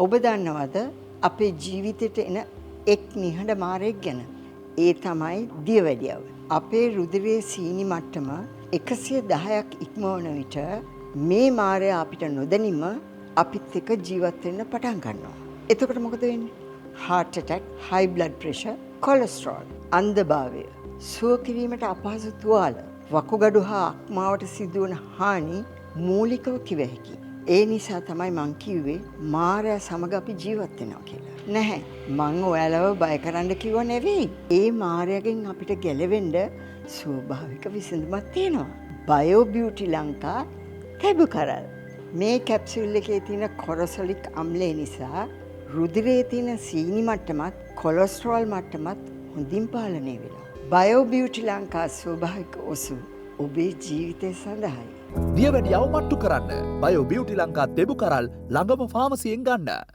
ඔබ දන්නවද අපේ ජීවිතයට එන එක් නිහඬ මාරයෙක් ගැන? ඒ තමයි දියවැඩියව. අපේ රුධිරයේ සීනි මට්ටම 110ක් ඉක්මවන විට මේ මාරයා අපිට නොදැනීම අපිත් එක්ක ජීවත් වෙන්න පටන් ගන්නවා. එතකොට මොකද වෙන්නේ? heart attack, high blood pressure, cholesterol, අන්ධභාවය, සුව කිරීමට අපහසු තුවාල, වකුගඩු හා අක්මාවට සිදුවන හානි මූලිකව කිව හැකියි. ඒ නිසා තමයි මං කිව්වේ මාරයා සමග අපි ජීවත් වෙනවා කියලා. නැහැ. මං ඔයාලව බය කරන්න කිව්ව නෙවෙයි. ඒ මාරයාගෙන් අපිට ගැලවෙන්න ස්වභාවික විසඳුමක් තියෙනවා. බයෝ බියුටි ලංකා තැබු කරල්. මේ කැප්සියුල් එකේ තියෙන කොරොසොලික් අම්ලය නිසා රුධිරයේ තියෙන සීනි මට්ටමත් කොලෙස්ටරෝල් මට්ටමත් හොඳින් පාලනය වෙනවා. බයෝ බියුටි ලංකා ස්වභාවික ඔසු ඔබේ ජීවිතය සඳහායි. දියවැඩියව මට්ටු කරන්න බයෝ බියුටි ලංකා තෙබු කරල් ළඟම ෆාමසියෙන් ගන්න.